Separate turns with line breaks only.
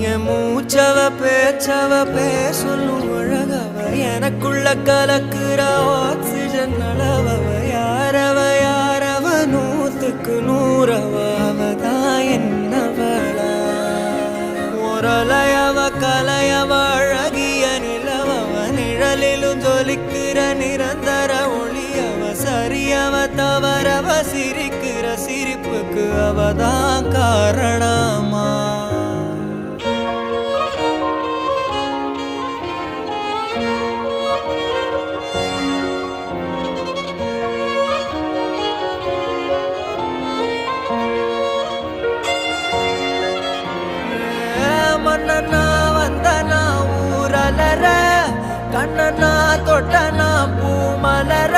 என் மூச்சவ பேச்சவ பேசலும் அழகவ எனக்குள்ள கலக்குற ஆக்சிஜன் அளவவ யாரவ நூத்துக்கு நூறவ அவதான் என்னவளா ஒரலையவ கலையவ அழகிய நிலவவ நிழலிலும் ஜொலிக்கிற நிரந்தர ஒளியவ சரியவ தவறவ சிரிக்கிற சிரிப்புக்கு அவதான் காரணமா மன்னனா வந்தனா ஊரலர கண்ணனா தொட்டனா பூ மலர